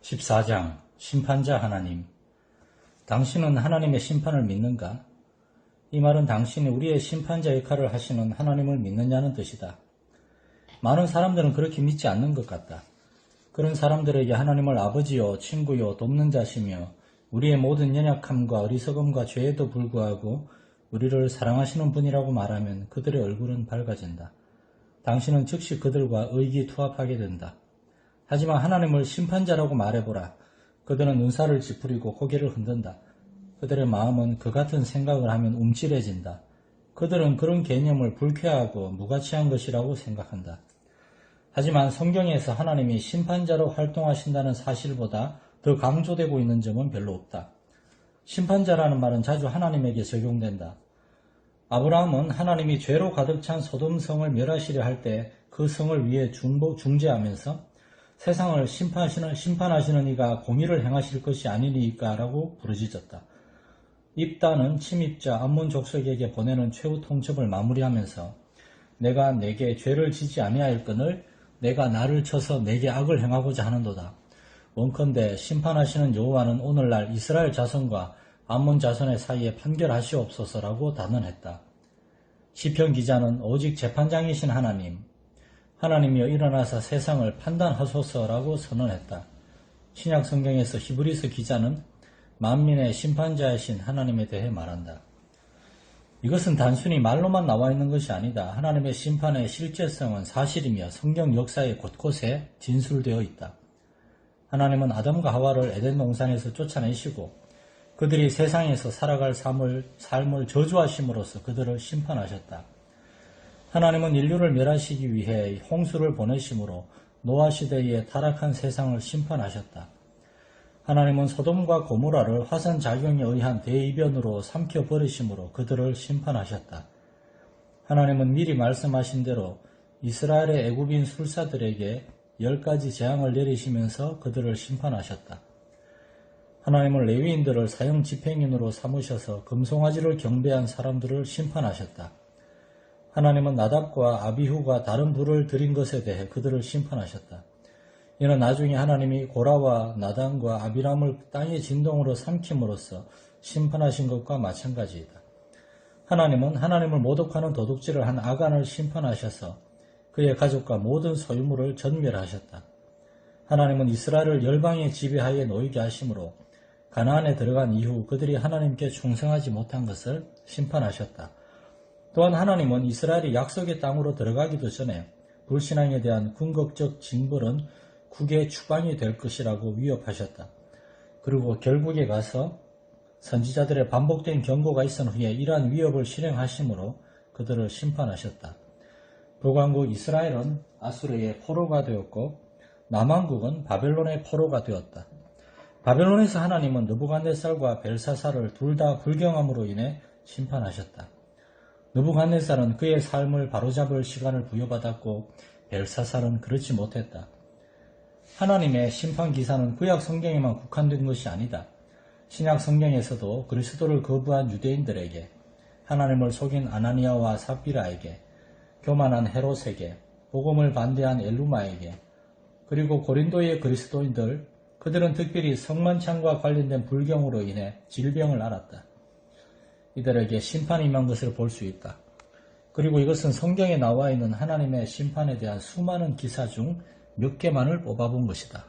14장 심판자 하나님. 당신은 하나님의 심판을 믿는가? 이 말은 당신이 우리의 심판자 역할을 하시는 하나님을 믿느냐는 뜻이다. 많은 사람들은 그렇게 믿지 않는 것 같다. 그런 사람들에게 하나님을 아버지요, 친구요, 돕는 자시며 우리의 모든 연약함과 어리석음과 죄에도 불구하고 우리를 사랑하시는 분이라고 말하면 그들의 얼굴은 밝아진다. 당신은 즉시 그들과 의기투합하게 된다. 하지만 하나님을 심판자라고 말해보라. 그들은 눈살을 찌푸리고 고개를 흔든다. 그들의 마음은 그 같은 생각을 하면 움찔해진다. 그들은 그런 개념을 불쾌하고 무가치한 것이라고 생각한다. 하지만 성경에서 하나님이 심판자로 활동하신다는 사실보다 더 강조되고 있는 점은 별로 없다. 심판자라는 말은 자주 하나님에게 적용된다. 아브라함은 하나님이 죄로 가득 찬 소돔성을 멸하시려 할 때 그 성을 위해 중재하면서 세상을 심판하시는 이가 공의를 행하실 것이 아니니까 라고 부르짖었다. 입다는 침입자 암몬 족속에게 보내는 최후 통첩을 마무리하면서 내가 내게 죄를 지지 아니하였거늘 내가 나를 쳐서 내게 악을 행하고자 하는도다. 원컨대 심판하시는 여호와는 오늘날 이스라엘 자손과 암몬 자손의 사이에 판결하시옵소서라고 단언했다. 시편 기자는 오직 재판장이신 하나님이여 일어나사 세상을 판단하소서라고 선언했다. 신약 성경에서 히브리서 기자는 만민의 심판자이신 하나님에 대해 말한다. 이것은 단순히 말로만 나와 있는 것이 아니다. 하나님의 심판의 실제성은 사실이며 성경 역사의 곳곳에 진술되어 있다. 하나님은 아담과 하와를 에덴 동산에서 쫓아내시고 그들이 세상에서 살아갈 삶을 저주하심으로써 그들을 심판하셨다. 하나님은 인류를 멸하시기 위해 홍수를 보내심으로 노아 시대의 타락한 세상을 심판하셨다. 하나님은 소돔과 고모라를 화산작용에 의한 대이변으로 삼켜버리심으로 그들을 심판하셨다. 하나님은 미리 말씀하신 대로 이스라엘의 애굽인 술사들에게 10가지 재앙을 내리시면서 그들을 심판하셨다. 하나님은 레위인들을 사형 집행인으로 삼으셔서 금송아지를 경배한 사람들을 심판하셨다. 하나님은 나답과 아비후가 다른 불을 들인 것에 대해 그들을 심판하셨다. 이는 나중에 하나님이 고라와 나단과 아비람을 땅의 진동으로 삼킴으로써 심판하신 것과 마찬가지이다. 하나님은 하나님을 모독하는 도둑질을 한 아간을 심판하셔서 그의 가족과 모든 소유물을 전멸하셨다. 하나님은 이스라엘을 열방의 지배하에 놓이게 하심으로 가나안에 들어간 이후 그들이 하나님께 충성하지 못한 것을 심판하셨다. 또한 하나님은 이스라엘이 약속의 땅으로 들어가기도 전에 불신앙에 대한 궁극적 징벌은 국의 추방이 될 것이라고 위협하셨다. 그리고 결국에 가서 선지자들의 반복된 경고가 있은 후에 이러한 위협을 실행하심으로 그들을 심판하셨다. 북왕국 이스라엘은 아수르의 포로가 되었고 남왕국은 바벨론의 포로가 되었다. 바벨론에서 하나님은 느부갓네살과 벨사살을 둘 다 불경함으로 인해 심판하셨다. 느부갓네살은 그의 삶을 바로잡을 시간을 부여받았고 벨사살은 그렇지 못했다. 하나님의 심판 기사는 구약 성경에만 국한된 것이 아니다. 신약 성경에서도 그리스도를 거부한 유대인들에게, 하나님을 속인 아나니아와 삽비라에게, 교만한 헤롯에게, 복음을 반대한 엘루마에게, 그리고 고린도의 그리스도인들, 그들은 특별히 성만찬과 관련된 불경으로 인해 질병을 앓았다. 이들에게 심판이 임한 것을 볼 수 있다. 그리고 이것은 성경에 나와 있는 하나님의 심판에 대한 수많은 기사 중 몇 개만을 뽑아본 것이다.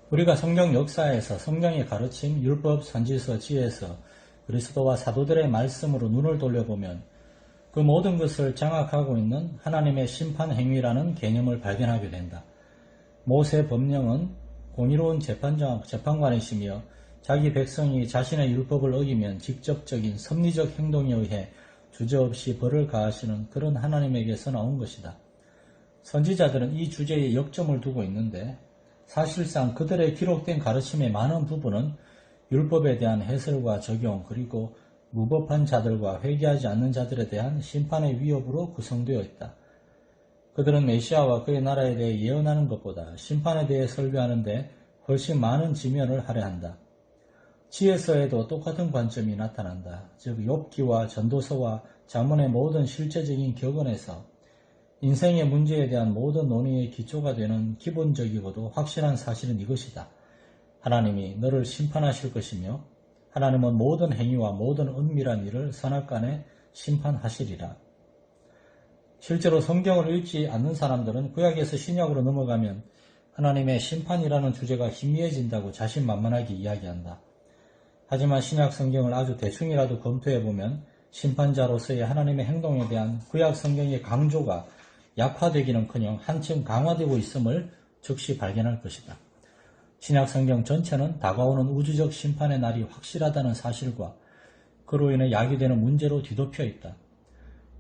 우리가 성경 역사에서 성경의 가르침, 율법, 선지서, 지혜서, 그리스도와 사도들의 말씀으로 눈을 돌려보면 그 모든 것을 장악하고 있는 하나님의 심판 행위라는 개념을 발견하게 된다. 모세 법령은 공의로운 재판관이시며 자기 백성이 자신의 율법을 어기면 직접적인 섭리적 행동에 의해 주저없이 벌을 가하시는 그런 하나님에게서 나온 것이다. 선지자들은 이 주제에 역점을 두고 있는데 사실상 그들의 기록된 가르침의 많은 부분은 율법에 대한 해설과 적용 그리고 무법한 자들과 회개하지 않는 자들에 대한 심판의 위협으로 구성되어 있다. 그들은 메시아와 그의 나라에 대해 예언하는 것보다 심판에 대해 설교하는데 훨씬 많은 지면을 할애한다. 지혜서에도 똑같은 관점이 나타난다. 즉 욥기와 전도서와 잠언의 모든 실제적인 격언에서 인생의 문제에 대한 모든 논의의 기초가 되는 기본적이고도 확실한 사실은 이것이다. 하나님이 너를 심판하실 것이며 하나님은 모든 행위와 모든 은밀한 일을 선악간에 심판하시리라. 실제로 성경을 읽지 않는 사람들은 구약에서 신약으로 넘어가면 하나님의 심판이라는 주제가 희미해진다고 자신만만하게 이야기한다. 하지만 신약 성경을 아주 대충이라도 검토해보면 심판자로서의 하나님의 행동에 대한 구약 성경의 강조가 약화되기는커녕 한층 강화되고 있음을 즉시 발견할 것이다. 신약 성경 전체는 다가오는 우주적 심판의 날이 확실하다는 사실과 그로 인해 야기되는 문제로 뒤덮여 있다.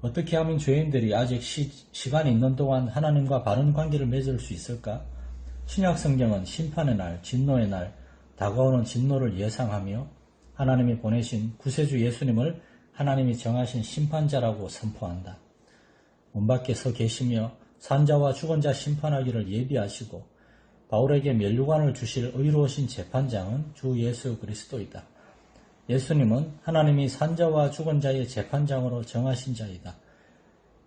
어떻게 하면 죄인들이 아직 시간이 있는 동안 하나님과 바른 관계를 맺을 수 있을까? 신약 성경은 심판의 날, 진노의 날, 다가오는 진노를 예상하며 하나님이 보내신 구세주 예수님을 하나님이 정하신 심판자라고 선포한다. 문 밖에 서 계시며 산자와 죽은 자 심판하기를 예비하시고 바울에게 면류관을 주실 의로우신 재판장은 주 예수 그리스도이다. 예수님은 하나님이 산자와 죽은 자의 재판장으로 정하신 자이다.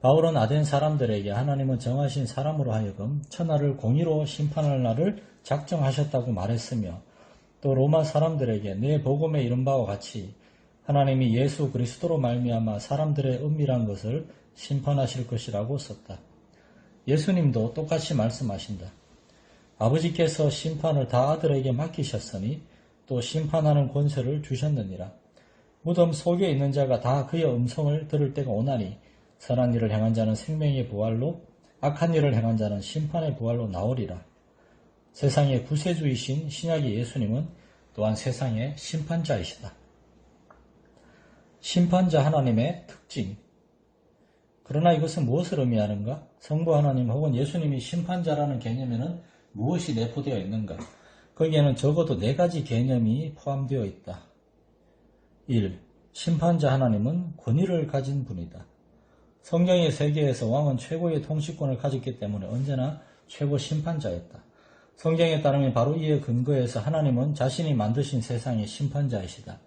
바울은 아덴 사람들에게 하나님은 정하신 사람으로 하여금 천하를 공의로 심판할 날을 작정하셨다고 말했으며 또 로마 사람들에게 내 복음에 이른 바와 같이 하나님이 예수 그리스도로 말미암아 사람들의 은밀한 것을 심판하실 것이라고 썼다. 예수님도 똑같이 말씀하신다. 아버지께서 심판을 다 아들에게 맡기셨으니 또 심판하는 권세를 주셨느니라. 무덤 속에 있는 자가 다 그의 음성을 들을 때가 오나니 선한 일을 행한 자는 생명의 부활로 악한 일을 행한 자는 심판의 부활로 나오리라. 세상의 구세주이신 신약의 예수님은 또한 세상의 심판자이시다. 심판자 하나님의 특징. 그러나 이것은 무엇을 의미하는가? 성부 하나님 혹은 예수님이 심판자라는 개념에는 무엇이 내포되어 있는가? 거기에는 적어도 4가지 개념이 포함되어 있다. 1. 심판자 하나님은 권위를 가진 분이다. 성경의 세계에서 왕은 최고의 통치권을 가졌기 때문에 언제나 최고 심판자였다. 성경에 따르면 바로 이에 근거해서 하나님은 자신이 만드신 세상의 심판자이시다.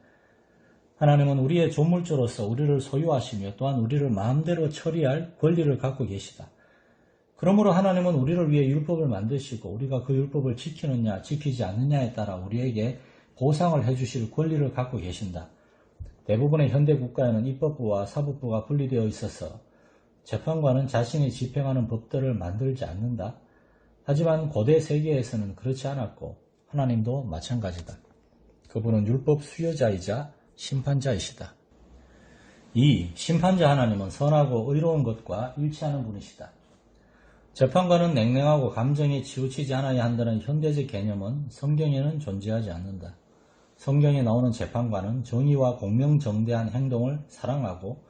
하나님은 우리의 조물주로서 우리를 소유하시며 또한 우리를 마음대로 처리할 권리를 갖고 계시다. 그러므로 하나님은 우리를 위해 율법을 만드시고 우리가 그 율법을 지키느냐 지키지 않느냐에 따라 우리에게 보상을 해주실 권리를 갖고 계신다. 대부분의 현대 국가에는 입법부와 사법부가 분리되어 있어서 재판관은 자신이 집행하는 법들을 만들지 않는다. 하지만 고대 세계에서는 그렇지 않았고 하나님도 마찬가지다. 그분은 율법 수여자이자 심판자이시다. 2. 심판자 하나님은 선하고 의로운 것과 일치하는 분이시다. 재판관은 냉랭하고 감정에 치우치지 않아야 한다는 현대적 개념은 성경에는 존재하지 않는다. 성경에 나오는 재판관은 정의와 공명정대한 행동을 사랑하고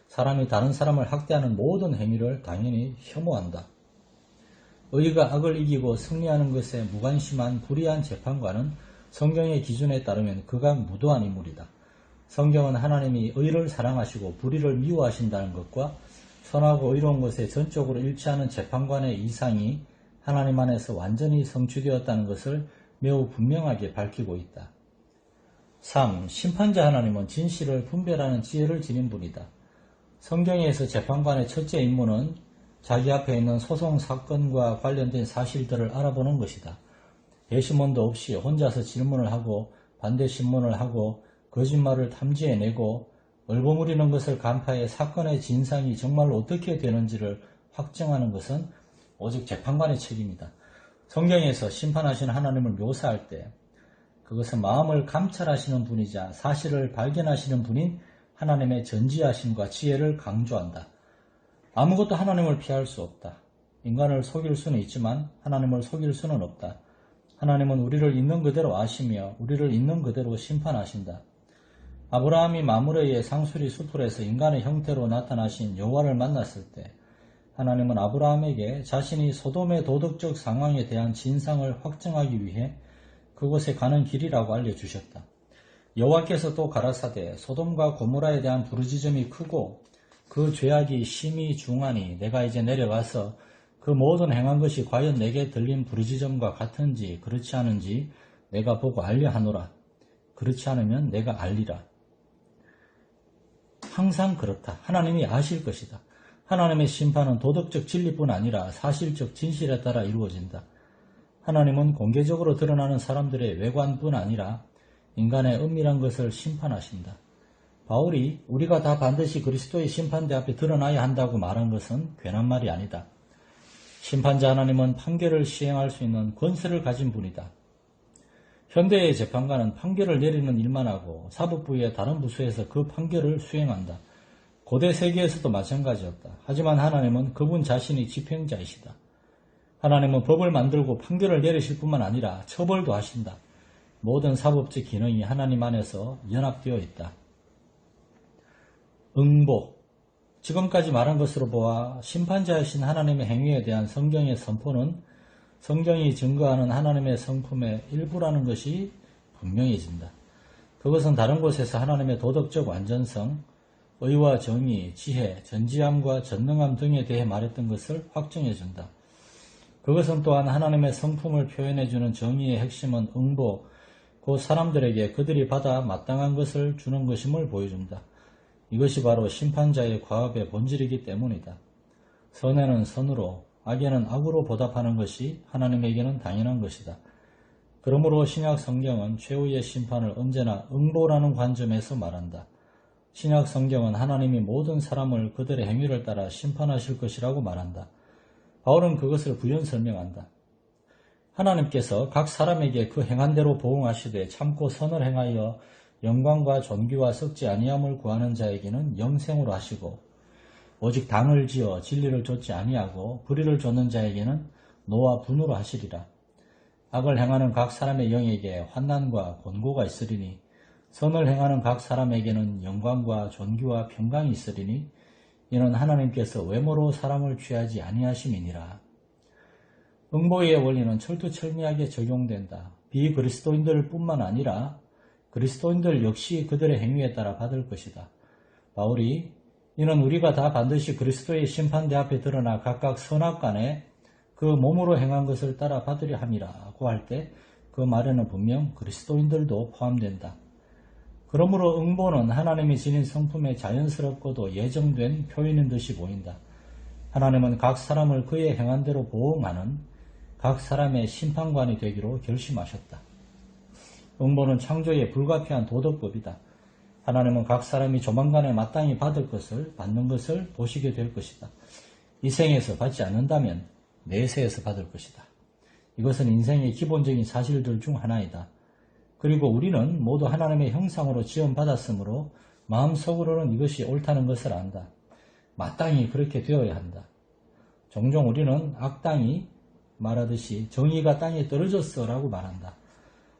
사람이 다른 사람을 학대하는 모든 행위를 당연히 혐오한다. 의가 악을 이기고 승리하는 것에 무관심한 불의한 재판관은 성경의 기준에 따르면 극악 무도한 인물이다. 성경은 하나님이 의를 사랑하시고 불의를 미워하신다는 것과 선하고 의로운 것에 전적으로 일치하는 재판관의 이상이 하나님 안에서 완전히 성취되었다는 것을 매우 분명하게 밝히고 있다. 3. 심판자 하나님은 진실을 분별하는 지혜를 지닌 분이다. 성경에서 재판관의 첫째 임무는 자기 앞에 있는 소송 사건과 관련된 사실들을 알아보는 것이다. 배심원도 없이 혼자서 질문을 하고 반대 신문을 하고 거짓말을 탐지해내고 얼버무리는 것을 간파해 사건의 진상이 정말로 어떻게 되는지를 확정하는 것은 오직 재판관의 책임이다. 성경에서 심판하시는 하나님을 묘사할 때 그것은 마음을 감찰하시는 분이자 사실을 발견하시는 분인 하나님의 전지하심과 지혜를 강조한다. 아무것도 하나님을 피할 수 없다. 인간을 속일 수는 있지만 하나님을 속일 수는 없다. 하나님은 우리를 있는 그대로 아시며 우리를 있는 그대로 심판하신다. 아브라함이 마므레의 상수리 수풀에서 인간의 형태로 나타나신 여호와를 만났을 때 하나님은 아브라함에게 자신이 소돔의 도덕적 상황에 대한 진상을 확정하기 위해 그곳에 가는 길이라고 알려주셨다. 여호와께서 또 가라사대 소돔과 고모라에 대한 부르짖음이 크고 그 죄악이 심히 중하니 내가 이제 내려가서 그 모든 행한 것이 과연 내게 들린 부르짖음과 같은지 그렇지 않은지 내가 보고 알려 하노라. 그렇지 않으면 내가 알리라. 항상 그렇다. 하나님이 아실 것이다. 하나님의 심판은 도덕적 진리뿐 아니라 사실적 진실에 따라 이루어진다. 하나님은 공개적으로 드러나는 사람들의 외관뿐 아니라 인간의 은밀한 것을 심판하신다. 바울이 우리가 다 반드시 그리스도의 심판대 앞에 드러나야 한다고 말한 것은 괜한 말이 아니다. 심판자 하나님은 판결을 시행할 수 있는 권세를 가진 분이다. 현대의 재판관은 판결을 내리는 일만 하고 사법부의 다른 부서에서 그 판결을 수행한다. 고대 세계에서도 마찬가지였다. 하지만 하나님은 그분 자신이 집행자이시다. 하나님은 법을 만들고 판결을 내리실 뿐만 아니라 처벌도 하신다. 모든 사법적 기능이 하나님 안에서 연합되어 있다. 응보. 지금까지 말한 것으로 보아 심판자이신 하나님의 행위에 대한 성경의 선포는 성경이 증거하는 하나님의 성품의 일부라는 것이 분명해진다. 그것은 다른 곳에서 하나님의 도덕적 완전성, 의와 정의, 지혜, 전지함과 전능함 등에 대해 말했던 것을 확증해준다. 그것은 또한 하나님의 성품을 표현해주는 정의의 핵심은 응보, 곧 사람들에게 그들이 받아 마땅한 것을 주는 것임을 보여준다. 이것이 바로 심판자의 과업의 본질이기 때문이다. 선에는 선으로, 악에는 악으로 보답하는 것이 하나님에게는 당연한 것이다. 그러므로 신약 성경은 최후의 심판을 언제나 응보라는 관점에서 말한다. 신약 성경은 하나님이 모든 사람을 그들의 행위를 따라 심판하실 것이라고 말한다. 바울은 그것을 부연 설명한다. 하나님께서 각 사람에게 그 행한 대로 보응하시되 참고 선을 행하여 영광과 존귀와 썩지 아니함을 구하는 자에게는 영생으로 하시고 오직 당을 지어 진리를 좇지 아니하고 불의를 좇는 자에게는 노와 분으로 하시리라. 악을 행하는 각 사람의 영에게 환난과 곤고가 있으리니 선을 행하는 각 사람에게는 영광과 존귀와 평강이 있으리니 이는 하나님께서 외모로 사람을 취하지 아니하심이니라. 응보의 원리는 철두철미하게 적용된다. 비그리스도인들 뿐만 아니라 그리스도인들 역시 그들의 행위에 따라 받을 것이다. 바울이 이는 우리가 다 반드시 그리스도의 심판대 앞에 드러나 각각 선악간에 그 몸으로 행한 것을 따라 받으려 함이라고 할 때 그 말에는 분명 그리스도인들도 포함된다. 그러므로 응보는 하나님이 지닌 성품에 자연스럽고도 예정된 표현인 듯이 보인다. 하나님은 각 사람을 그의 행한 대로 보응하는 각 사람의 심판관이 되기로 결심하셨다. 응보는 창조의 불가피한 도덕법이다. 하나님은 각 사람이 조만간에 마땅히 받을 것을 받는 것을 보시게 될 것이다. 이 생에서 받지 않는다면 내세에서 받을 것이다. 이것은 인생의 기본적인 사실들 중 하나이다. 그리고 우리는 모두 하나님의 형상으로 지음받았으므로 마음속으로는 이것이 옳다는 것을 안다. 마땅히 그렇게 되어야 한다. 종종 우리는 악당이 말하듯이 정의가 땅에 떨어졌어 라고 말한다.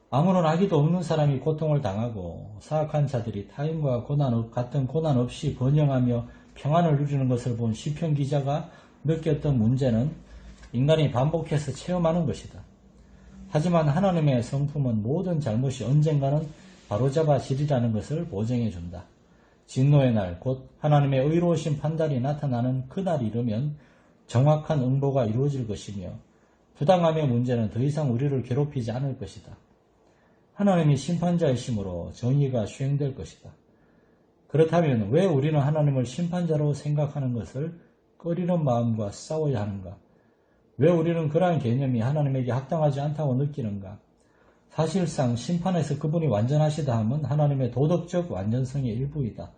아무런 악의도 없는 사람이 고통을 당하고 사악한 자들이 타인과 같은 고난 없이 번영하며 평안을 누리는 것을 본 시편 기자가 느꼈던 문제는 인간이 반복해서 체험하는 것이다. 하지만 하나님의 성품은 모든 잘못이 언젠가는 바로잡아지리라는 것을 보증해준다. 진노의 날, 곧 하나님의 의로우신 판단이 나타나는 그날이 이르면 정확한 응보가 이루어질 것이며 부당함의 문제는 더 이상 우리를 괴롭히지 않을 것이다. 하나님이 심판자이심으로 정의가 수행될 것이다. 그렇다면 왜 우리는 하나님을 심판자로 생각하는 것을 꺼리는 마음과 싸워야 하는가? 왜 우리는 그러한 개념이 하나님에게 합당하지 않다고 느끼는가? 사실상 심판에서 그분이 완전하시다 함은 하나님의 도덕적 완전성의 일부이다.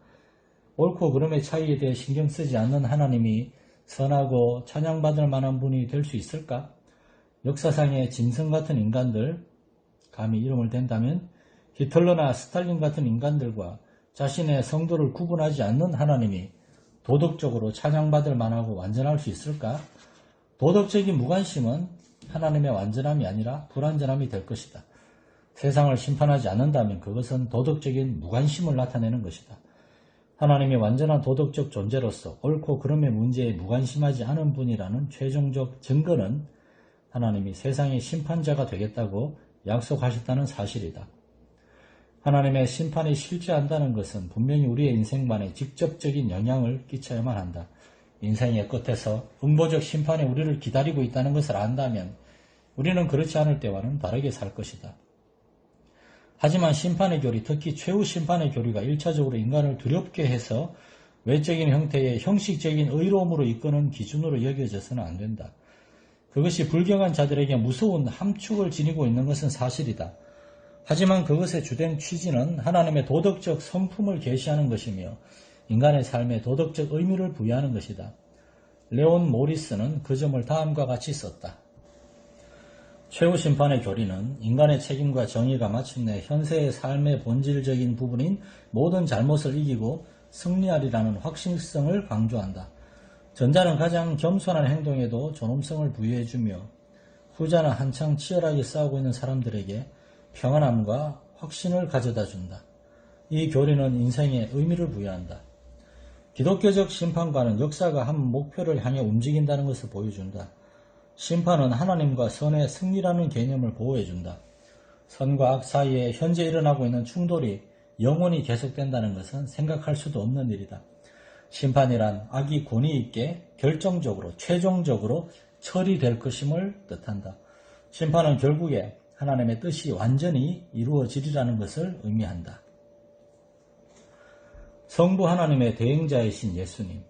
옳고 그름의 차이에 대해 신경 쓰지 않는 하나님이 선하고 찬양받을 만한 분이 될 수 있을까? 역사상의 짐승 같은 인간들, 감히 이름을 댄다면 히틀러나 스탈린 같은 인간들과 자신의 성도를 구분하지 않는 하나님이 도덕적으로 찬양받을 만하고 완전할 수 있을까? 도덕적인 무관심은 하나님의 완전함이 아니라 불완전함이 될 것이다. 세상을 심판하지 않는다면 그것은 도덕적인 무관심을 나타내는 것이다. 하나님이 완전한 도덕적 존재로서 옳고 그름의 문제에 무관심하지 않은 분이라는 최종적 증거는 하나님이 세상의 심판자가 되겠다고 약속하셨다는 사실이다. 하나님의 심판이 실제한다는 것은 분명히 우리의 인생관에 직접적인 영향을 끼쳐야만 한다. 인생의 끝에서 응보적 심판이 우리를 기다리고 있다는 것을 안다면 우리는 그렇지 않을 때와는 다르게 살 것이다. 하지만 심판의 교리, 특히 최후 심판의 교리가 1차적으로 인간을 두렵게 해서 외적인 형태의 형식적인 의로움으로 이끄는 기준으로 여겨져서는 안 된다. 그것이 불경한 자들에게 무서운 함축을 지니고 있는 것은 사실이다. 하지만 그것의 주된 취지는 하나님의 도덕적 성품을 계시하는 것이며 인간의 삶에 도덕적 의미를 부여하는 것이다. 레온 모리스는 그 점을 다음과 같이 썼다. 최후 심판의 교리는 인간의 책임과 정의가 마침내 현세의 삶의 본질적인 부분인 모든 잘못을 이기고 승리하리라는 확신성을 강조한다. 전자는 가장 겸손한 행동에도 존엄성을 부여해주며 후자는 한창 치열하게 싸우고 있는 사람들에게 평안함과 확신을 가져다 준다. 이 교리는 인생에 의미를 부여한다. 기독교적 심판과는 역사가 한 목표를 향해 움직인다는 것을 보여준다. 심판은 하나님과 선의 승리라는 개념을 보호해준다. 선과 악 사이에 현재 일어나고 있는 충돌이 영원히 계속된다는 것은 생각할 수도 없는 일이다. 심판이란 악이 권위 있게 결정적으로 최종적으로 처리될 것임을 뜻한다. 심판은 결국에 하나님의 뜻이 완전히 이루어지리라는 것을 의미한다. 성부 하나님의 대행자이신 예수님.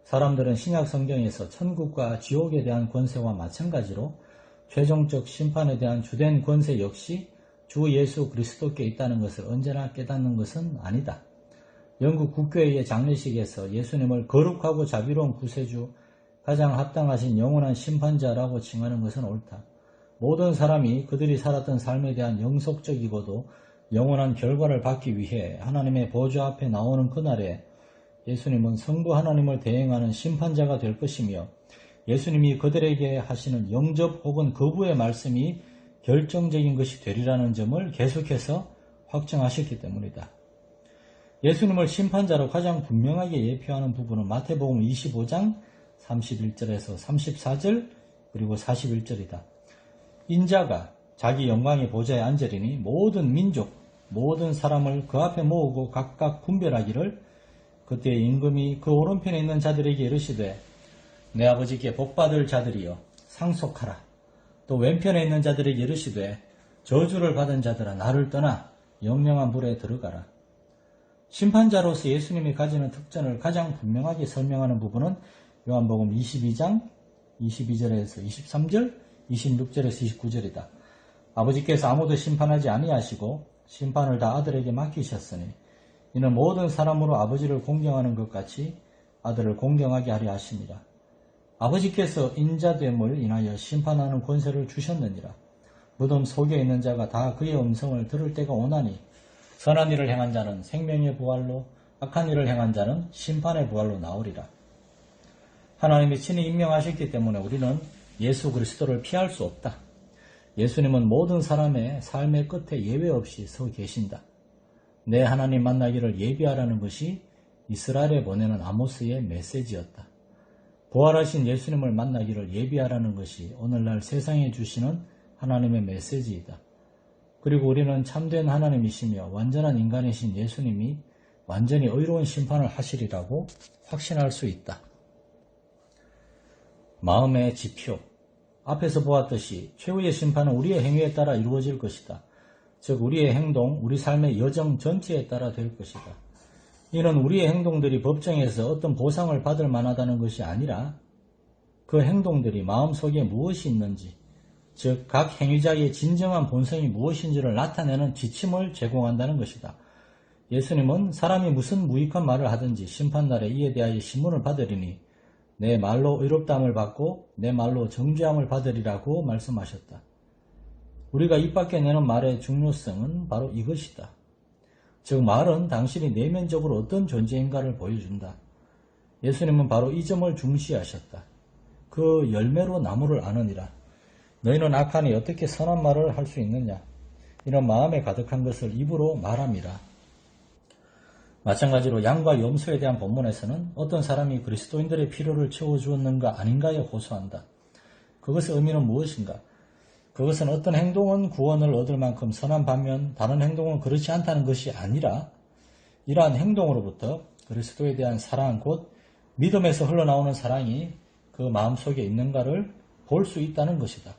사람들은 신약 성경에서 천국과 지옥에 대한 권세와 마찬가지로 최종적 심판에 대한 주된 권세 역시 주 예수 그리스도께 있다는 것을 언제나 깨닫는 것은 아니다. 영국 국교회의 장례식에서 예수님을 거룩하고 자비로운 구세주, 가장 합당하신 영원한 심판자라고 칭하는 것은 옳다. 모든 사람이 그들이 살았던 삶에 대한 영속적이고도 영원한 결과를 받기 위해 하나님의 보좌 앞에 나오는 그날에 예수님은 성부 하나님을 대행하는 심판자가 될 것이며 예수님이 그들에게 하시는 영접 혹은 거부의 말씀이 결정적인 것이 되리라는 점을 계속해서 확정하셨기 때문이다. 예수님을 심판자로 가장 분명하게 예표하는 부분은 마태복음 25장 31절에서 34절 그리고 41절이다. 인자가 자기 영광의 보좌에 앉으리니 모든 민족, 모든 사람을 그 앞에 모으고 각각 분별하기를 그때 임금이 그 오른편에 있는 자들에게 이르시되 내 아버지께 복받을 자들이여 상속하라. 또 왼편에 있는 자들에게 이르시되 저주를 받은 자들아 나를 떠나 영영한 불에 들어가라. 심판자로서 예수님이 가지는 특전을 가장 분명하게 설명하는 부분은 요한복음 22장 22절에서 23절, 26절에서 29절이다. 아버지께서 아무도 심판하지 아니하시고 심판을 다 아들에게 맡기셨으니 이는 모든 사람으로 아버지를 공경하는 것 같이 아들을 공경하게 하려 하심이라. 아버지께서 인자됨을 인하여 심판하는 권세를 주셨느니라. 무덤 속에 있는 자가 다 그의 음성을 들을 때가 오나니 선한 일을 행한 자는 생명의 부활로 악한 일을 행한 자는 심판의 부활로 나오리라. 하나님이 친히 임명하셨기 때문에 우리는 예수 그리스도를 피할 수 없다. 예수님은 모든 사람의 삶의 끝에 예외 없이 서 계신다. 내 하나님 만나기를 예비하라는 것이 이스라엘에 보내는 아모스의 메시지였다. 부활하신 예수님을 만나기를 예비하라는 것이 오늘날 세상에 주시는 하나님의 메시지이다. 그리고 우리는 참된 하나님이시며 완전한 인간이신 예수님이 완전히 의로운 심판을 하시리라고 확신할 수 있다. 마음의 지표. 앞에서 보았듯이 최후의 심판은 우리의 행위에 따라 이루어질 것이다. 즉 우리의 행동, 우리 삶의 여정 전체에 따라 될 것이다. 이는 우리의 행동들이 법정에서 어떤 보상을 받을 만하다는 것이 아니라 그 행동들이 마음속에 무엇이 있는지, 즉 각 행위자의 진정한 본성이 무엇인지를 나타내는 지침을 제공한다는 것이다. 예수님은 사람이 무슨 무익한 말을 하든지 심판날에 이에 대하여 신문을 받으리니 내 말로 의롭다함을 받고 내 말로 정죄함을 받으리라고 말씀하셨다. 우리가 입 밖에 내는 말의 중요성은 바로 이것이다. 즉 말은 당신이 내면적으로 어떤 존재인가를 보여준다. 예수님은 바로 이 점을 중시하셨다. 그 열매로 나무를 아느니라. 너희는 악하니 어떻게 선한 말을 할 수 있느냐. 이런 마음에 가득한 것을 입으로 말함이라. 마찬가지로 양과 염소에 대한 본문에서는 어떤 사람이 그리스도인들의 필요를 채워주었는가 아닌가에 호소한다. 그것의 의미는 무엇인가? 그것은 어떤 행동은 구원을 얻을 만큼 선한 반면 다른 행동은 그렇지 않다는 것이 아니라 이러한 행동으로부터 그리스도에 대한 사랑 곧 믿음에서 흘러나오는 사랑이 그 마음속에 있는가를 볼 수 있다는 것이다.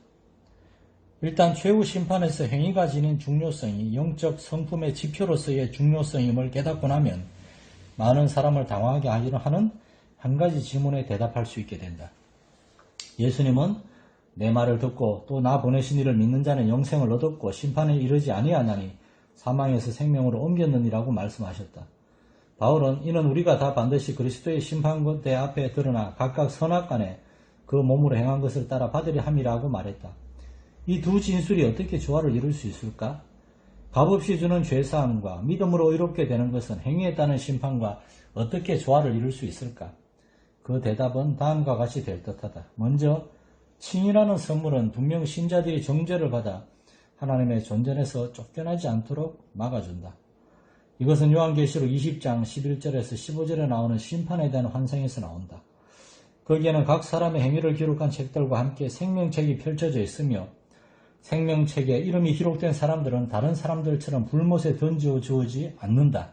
일단 최후 심판에서 행위가 지닌 중요성이 영적 성품의 지표로서의 중요성임을 깨닫고 나면 많은 사람을 당황하게 하는 한 가지 질문에 대답할 수 있게 된다. 예수님은 내 말을 듣고 또 나 보내신 이를 믿는 자는 영생을 얻었고 심판에 이르지 아니하나니 사망에서 생명으로 옮겼느니라고 말씀하셨다. 바울은 이는 우리가 다 반드시 그리스도의 심판대 앞에 드러나 각각 선악간에 그 몸으로 행한 것을 따라 받으려 함이라고 말했다. 이 두 진술이 어떻게 조화를 이룰 수 있을까? 값없이 주는 죄사함과 믿음으로 의롭게 되는 것은 행위에 따른 심판과 어떻게 조화를 이룰 수 있을까? 그 대답은 다음과 같이 될 듯하다. 먼저 칭이라는 선물은 분명 신자들이 정죄를 받아 하나님의 존전에서 쫓겨나지 않도록 막아준다. 이것은 요한계시록 20장 11절에서 15절에 나오는 심판에 대한 환상에서 나온다. 거기에는 각 사람의 행위를 기록한 책들과 함께 생명책이 펼쳐져 있으며 생명책에 이름이 기록된 사람들은 다른 사람들처럼 불못에 던져 주어지 않는다.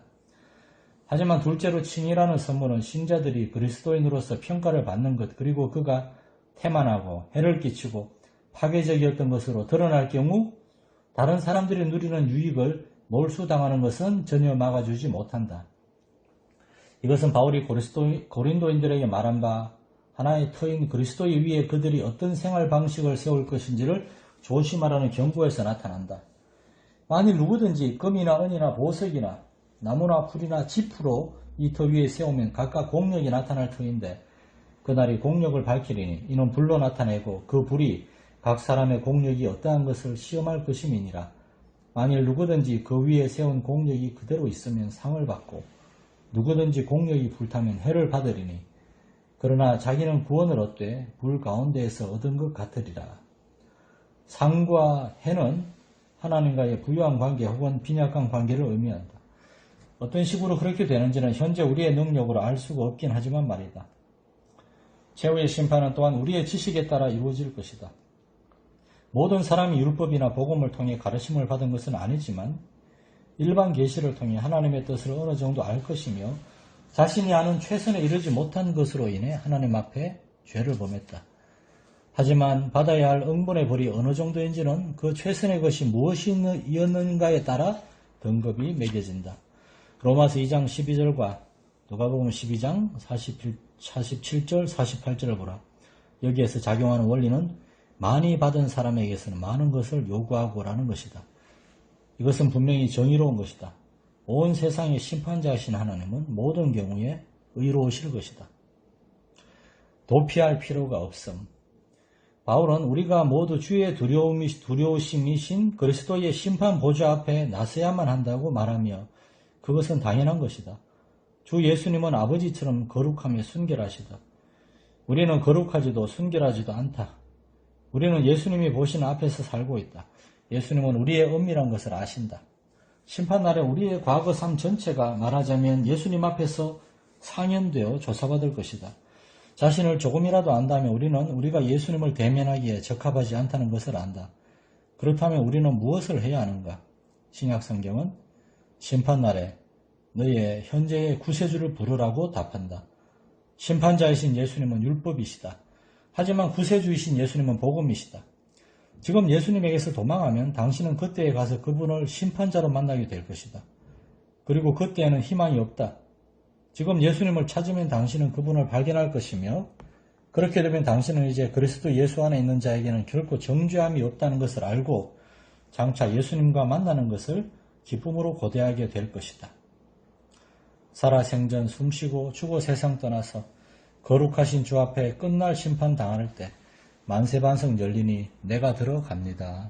하지만 둘째로 칭이라는 선물은 신자들이 그리스도인으로서 평가를 받는 것, 그리고 그가 태만하고 해를 끼치고 파괴적이었던 것으로 드러날 경우 다른 사람들이 누리는 유익을 몰수당하는 것은 전혀 막아주지 못한다. 이것은 바울이 고린도인들에게 말한 바 하나의 터인 그리스도의 위에 그들이 어떤 생활 방식을 세울 것인지를 조심하라는 경고에서 나타난다. 만일 누구든지 금이나 은이나 보석이나 나무나 풀이나 짚으로 이 터 위에 세우면 각각 공력이 나타날 터인데 그날이 공력을 밝히리니 이는 불로 나타내고 그 불이 각 사람의 공력이 어떠한 것을 시험할 것임이니라. 만일 누구든지 그 위에 세운 공력이 그대로 있으면 상을 받고 누구든지 공력이 불타면 해를 받으리니 그러나 자기는 구원을 얻되 불 가운데에서 얻은 것 같으리라. 상과 해는 하나님과의 부유한 관계 혹은 빈약한 관계를 의미한다. 어떤 식으로 그렇게 되는지는 현재 우리의 능력으로 알 수가 없긴 하지만 말이다. 최후의 심판은 또한 우리의 지식에 따라 이루어질 것이다. 모든 사람이 율법이나 복음을 통해 가르침을 받은 것은 아니지만 일반 계시를 통해 하나님의 뜻을 어느 정도 알 것이며 자신이 아는 최선에 이르지 못한 것으로 인해 하나님 앞에 죄를 범했다. 하지만 받아야 할 응분의 벌이 어느 정도인지는 그 최선의 것이 무엇이었는가에 따라 등급이 매겨진다. 로마서 2장 12절과 누가복음 12장 47절 48절을 보라. 여기에서 작용하는 원리는 많이 받은 사람에게서는 많은 것을 요구하고라는 것이다. 이것은 분명히 정의로운 것이다. 온 세상의 심판자이신 하나님은 모든 경우에 의로우실 것이다. 도피할 필요가 없음. 바울은 우리가 모두 주의 두려우심이신 그리스도의 심판 보좌 앞에 나서야만 한다고 말하며 그것은 당연한 것이다. 주 예수님은 아버지처럼 거룩하며 순결하시다. 우리는 거룩하지도 순결하지도 않다. 우리는 예수님이 보시는 앞에서 살고 있다. 예수님은 우리의 은밀한 것을 아신다. 심판날에 우리의 과거 삶 전체가 말하자면 예수님 앞에서 상연되어 조사받을 것이다. 자신을 조금이라도 안다면 우리는 우리가 예수님을 대면하기에 적합하지 않다는 것을 안다. 그렇다면 우리는 무엇을 해야 하는가? 신약성경은 심판날에 너의 현재의 구세주를 부르라고 답한다. 심판자이신 예수님은 율법이시다. 하지만 구세주이신 예수님은 복음이시다. 지금 예수님에게서 도망하면 당신은 그때에 가서 그분을 심판자로 만나게 될 것이다. 그리고 그때에는 희망이 없다. 지금 예수님을 찾으면 당신은 그분을 발견할 것이며 그렇게 되면 당신은 이제 그리스도 예수 안에 있는 자에게는 결코 정죄함이 없다는 것을 알고 장차 예수님과 만나는 것을 기쁨으로 고대하게 될 것이다. 살아생전 숨쉬고 죽어 세상 떠나서 거룩하신 주 앞에 끝날 심판 당할 때 만세반석 열리니 내가 들어갑니다.